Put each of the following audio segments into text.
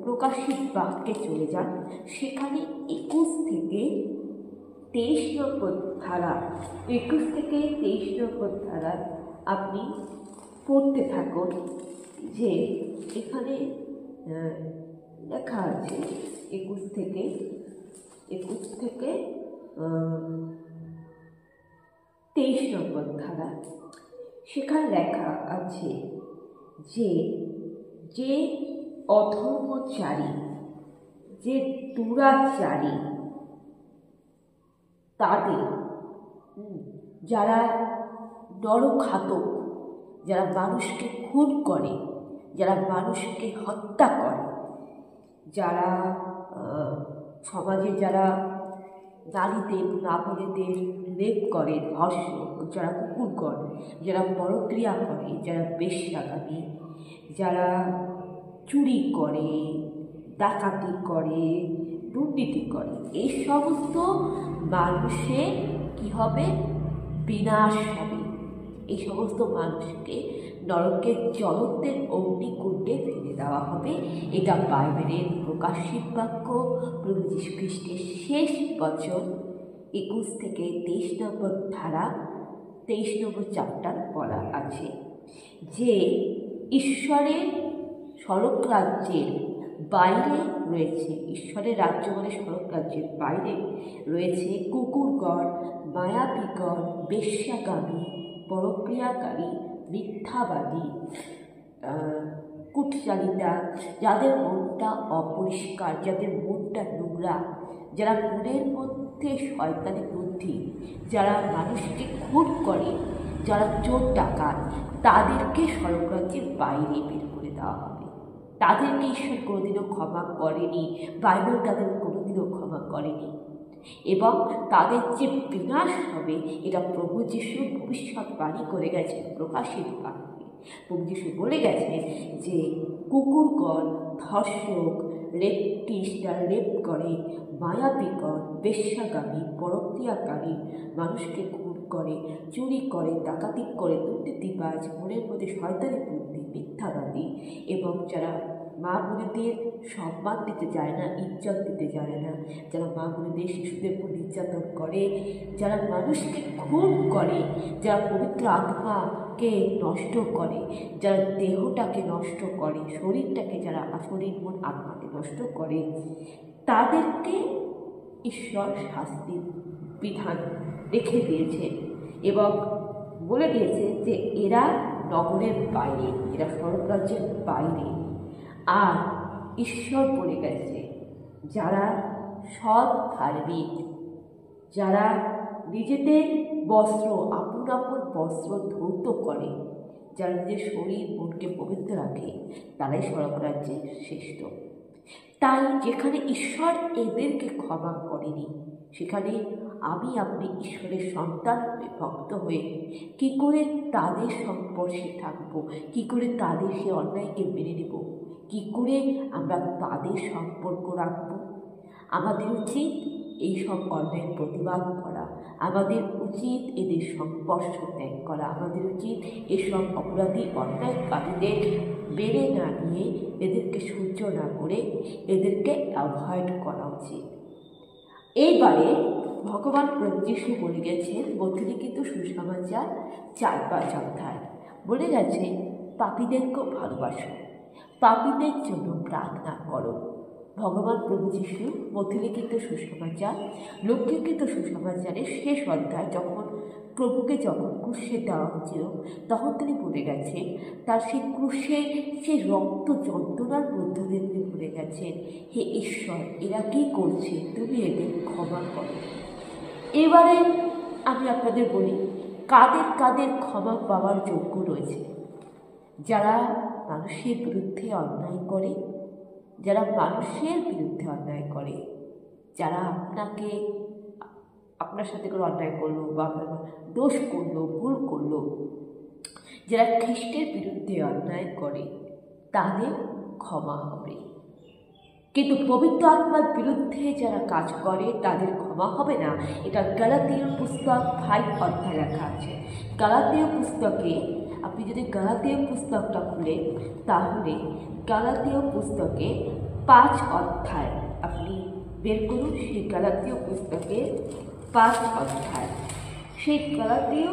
প্রকাশিত বাক্যে চলে যান। সেখানে 21 থেকে 23 নম্বর ধারা, 21 থেকে 23 নম্বর ধারা আপনি পড়তে থাকুন। যে এখানে লেখা আছে 21 থেকে 23 নম্বর ধারা, সেখানে লেখা আছে যে যে অধর্মচারী, যে দুরাচারী, তাদের, যারা নরঘাতক, যারা মানুষকে খুন করে, যারা মানুষকে হত্যা করে, যারা সমাজে যারা নারীদের নারীদের রেপ করে, ধর্ষণ, যারা কুকুর করে, যারা পরক্রিয়া করে, যারা বেশ্যাকারী, যারা চুরি করে, ডাকাতি করে, দুর্নীতি করে, এই সমস্ত মানুষের কি হবে? বিনাশ হবে। এই সমস্ত মানুষকে নরকের জ্বলন্তের অগ্নিকুণ্ডে ফেলে দেওয়া হবে। এটা বাইবেলের প্রকাশিত বাক্য, প্রভু যীশু খ্রিস্টের শেষ বচন, 21 থেকে 23 নম্বর ধারা, 23 নম্বর চ্যাপ্টার বলা আছে যে ঈশ্বরের স্বর্গ রাজ্যের বাইরে রয়েছে, ঈশ্বরের রাজ্য মানে স্বর্গ রাজ্যের বাইরে রয়েছে কুকুরগণ, মায়াবিগণ, বেশ্যাগামী, পরক্রিয়াকারী, মিথ্যাবাদী, কুটচালিতা, যাদের মনটা অপরিষ্কার, যাদের মনটা নোংরা, যারা মনের মধ্যে শয়তানি বুদ্ধি, যারা মানুষকে খুন করে, যারা চোর ডাকাত, তাদেরকে স্বর্গরাজ্যের বাইরে বের করে দেওয়া হবে। তাদেরকে ঈশ্বর কোনোদিনও ক্ষমা করেনি, বাইবেল তাদের কোনোদিনও ক্ষমা করেনি। এবং তাদের যে বিনাশ হবে এটা প্রভু যীশু ভবিষ্যৎবাণী করে গেছেন প্রকাশিত বাক্যে। প্রভু যীশু বলে গেছেন যে কুকুরগণ, ধর্ষক, রেপটিস্ট, যারা রেপ করে, মায়াবিগণ, বেশ্যাগামী, পরক্রিয়াকারী, মানুষকে খুন করে, চুরি করে, ডাকাতি করে, দুর্নীতিবাজ, মনের মধ্যে শয়তানি বুদ্ধি, মিথ্যাবাদী, এবং যারা মা বোনেদের সম্মান দিতে যায় না, ইজ্জত দিতে যায় না, যারা মা বোনেদের শিশুদের উপর নির্যাতন করে, যারা মানুষকে খুন করে, যারা পবিত্র আত্মাকে নষ্ট করে, যারা দেহটাকে নষ্ট করে, শরীরটাকে, যারা শরীর মন আত্মাকে নষ্ট করে, তাদেরকে ঈশ্বর শাস্তির বিধান রেখে দিয়েছে এবং বলে দিয়েছে যে এরা নগরের বাইরে, এরা স্বর্গরাজ্যের বাইরে। আর ঈশ্বর বলে গেছে যারা সৎ ধার্মিক, যারা নিজেদের বস্ত্র, আপন আপন বস্ত্র ধৌত করে, যারা নিজের শরীর মনকে পবিত্র রাখে, তারাই স্বর্গরাজ্যে শ্রেষ্ঠ। তাই যেখানে ঈশ্বর এদেরকে ক্ষমা করেনি, সেখানে আমি আপনি ঈশ্বরের সন্তান হয়ে, ভক্ত হয়ে কী করে তাদের সংস্পর্শে থাকবো, কী করে তাদের সে অন্যায়কে মেনে নেব, কী করে আমরা তাদের সম্পর্ক রাখবো? আমাদের উচিত এই সব অন্যায়ের প্রতিবাদ করা, আমাদের উচিত এদের সংস্পর্শ ত্যাগ করা, আমাদের উচিত এসব অপরাধী অন্যায়কারীদের মেনে না নিয়ে, এদেরকে সহ্য না করে এদেরকে অ্যাভয়েড করা উচিত। এইবারে ভগবান প্রভু যীশু বলে গেছেন মধ্যলিখিত সুসমাচার 4-5 অধ্যায়, বলে গেছে পাপীদেরকেও ভালোবাসো, পাপীদের জন্য প্রার্থনা করো। ভগবান প্রভু যীশু মধ্যলিখিত সুসমাচার, লোকলিখিত সুসমাচারের শেষ অধ্যায় যখন প্রভুকে যখন ক্রুশে দেওয়া হচ্ছিল, তখন তিনি বলে গেছেন তার সেই ক্রুশে সেই রক্ত যন্ত্রণার মধ্য দিয়ে তিনি বলে গেছেন, হে ঈশ্বর, এরা কী করছে, তুমি এদের ক্ষমা করো। এবারে আমি আপনাদের বলি কাদের কাদের ক্ষমা পাওয়ার যোগ্য রয়েছে। যারা মানুষের বিরুদ্ধে অন্যায় করে, যারা মানুষের বিরুদ্ধে অন্যায় করে, যারা আপনার সাথে করে অন্যায় করলো বা আপনার দোষ করলো, ভুল করলো, যারা খ্রিস্টের বিরুদ্ধে অন্যায় করে, তাদের ক্ষমা হবে। কিন্তু পবিত্র আত্মার বিরুদ্ধে যারা কাজ করে তাদের ক্ষমা হবে না। এটা গালাতীয় পুস্তক 5 অধ্যায় লেখা আছে। গালাতীয় পুস্তকে আপনি যদি গালাতীয় পুস্তকটা খুলেন, তাহলে গালাতীয় পুস্তকে 5 অধ্যায় আপনি বের করুন সেই গালাতীয় পুস্তকে 5 অধ্যায়, সেই গালাতীয়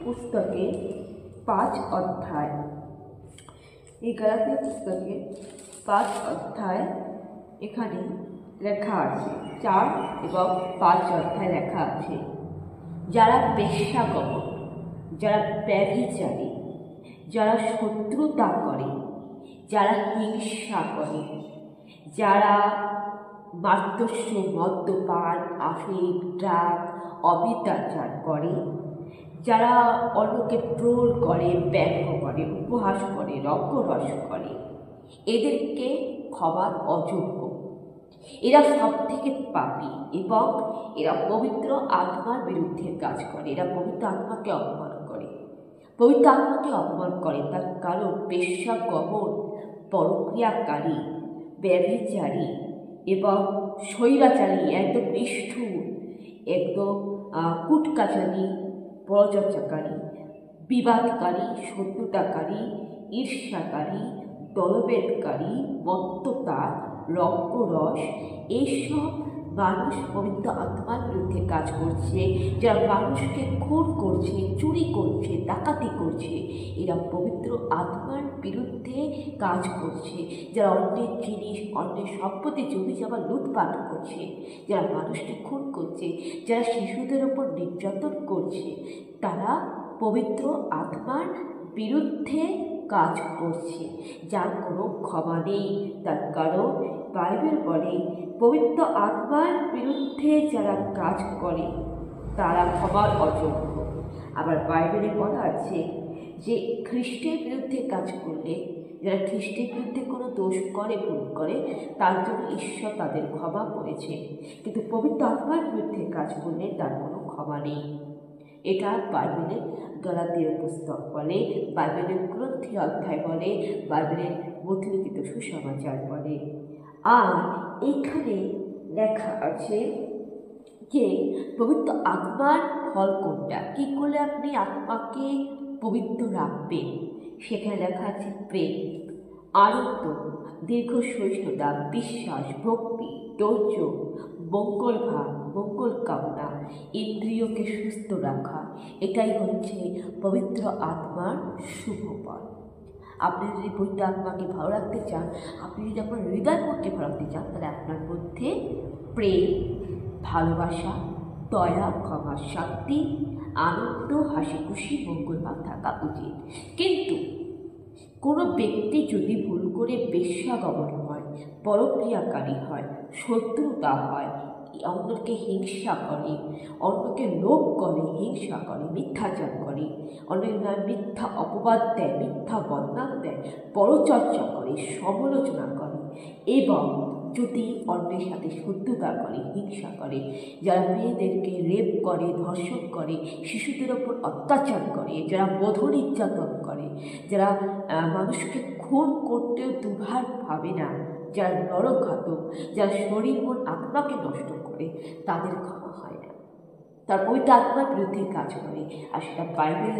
পুস্তকে 5 অধ্যায়, এই গালাতীয় পুস্তকে 5 অধ্যায় এখানে লেখা আছে, 4 এবং 5 অধ্যায় লেখা আছে, যারা বেশ্যাগমন, যারা ব্যভিচারী, যারা শত্রুতা করে, যারা হিংসা করে, যারা মার্তস্য, মদ্যপান, আফিম, ড্রাগ, অবিচার করে, যারা অন্যকে ট্রোল করে, ব্যঙ্গ করে, উপহাস করে, রঙ্গরস করে, এদেরকে ক্ষমার অযোগ্য। এরা সব থেকে পাপী এবং এরা পবিত্র আত্মার বিরুদ্ধে কাজ করে। এরা পবিত্র আত্মাকে অপমান করে, পবিত্র আত্মাকে অপমান করে। তার কারণ বেশ্যাগমন, পরক্রিয়াকারী, ব্যভিচারী এবং স্বৈরাচারী, একদম নিষ্ঠুর, একদম কুটকাচারী, পরচর্চাকারী, বিবাদকারী, শত্রুতাকারী, ঈর্ষাকারী, দলবেদকারী, মত্ততা, রঙ্গরস, এইসব মানুষ পবিত্র আত্মার বিরুদ্ধে কাজ করছে। যারা মানুষকে খুন করছে, চুরি করছে, ডাকাতি করছে, এরা পবিত্র আত্মার বিরুদ্ধে কাজ করছে। যারা অন্যের জিনিস, অন্যের সম্পত্তি, জমি জমা লুটপাট করছে, যারা মানুষকে খুন করছে, যারা শিশুদের ওপর নির্যাতন করছে, তারা পবিত্র আত্মার বিরুদ্ধে কাজ করছে, যার কোনো ক্ষমা নেই। তার কারণ বাইবেল বলে পবিত্র আত্মার বিরুদ্ধে যারা কাজ করে তারা ক্ষমার অযোগ্য। আবার বাইবেলে বলা আছে যে খ্রিস্টের বিরুদ্ধে কাজ করলে, যারা খ্রিস্টের বিরুদ্ধে কোনো দোষ করে, ভুল করে, তার জন্য ঈশ্বর তাদের ক্ষমা করেছে, কিন্তু পবিত্র আত্মার বিরুদ্ধে কাজ করলে তার কোনো ক্ষমা নেই। এটা বাইবেলের গালাতীয় পুস্তক বলে, বাইবেলের গ্রন্থি অধ্যায় বলে, বাইবেলের মধ্যলিখিত সুসমাচার বলে। আর এখানে লেখা আছে যে পবিত্র আত্মার ফল কোনটা, কী করলে আপনি আত্মাকে পবিত্র রাখবেন। সেখানে লেখা আছে প্রেম, আনন্দ, দীর্ঘ সহিষ্ণুতা, বিশ্বাস, ভক্তি, ধৈর্য, মঙ্গল ভাব, মঙ্গল কামনা, ইন্দ্রিয়কে সুস্থ রাখা। এটাই হচ্ছে পবিত্র আত্মার শুভ ফল। আপনি যদি পবিত্র আত্মাকে ভালো রাখতে চান, আপনি যদি আপনার হৃদয় মনকে ভালো রাখতে চান, তাহলে আপনার মধ্যে প্রেম, ভালোবাসা, দয়া, ক্ষমা, শান্তি, আনন্দ, হাসি খুশি, মঙ্গল ভাব থাকা উচিত। কিন্তু কোনো ব্যক্তি যদি ভুল করে বেশ্যাগমন হয়, পরক্রিয়াকারী হয়, শত্রুতা হয়, অন্যকে হিংসা করে, অন্যকে লোভ করে, হিংসা করে, মিথ্যাচার করে, অন্যের মিথ্যা অপবাদ দেয়, মিথ্যা বদনাম দেয়, পরচর্চা করে, সমালোচনা করে, এবং যদি অন্যের সাথে শত্রুতা করে, হিংসা করে, যারা মেয়েদেরকে রেপ করে, ধর্ষণ করে, শিশুদের ওপর অত্যাচার করে, যারা বধ নির্যাতন করে, যারা মানুষকে খুন করতেও দুভার ভাবে না, যারা নরঘাতক, যারা শরীর মন আত্মাকে নষ্ট করে, তাদের ক্ষমা হয় না। তার পবিত্র আত্মার বিরুদ্ধে কাজ করে, আর সেটা বাইবেলে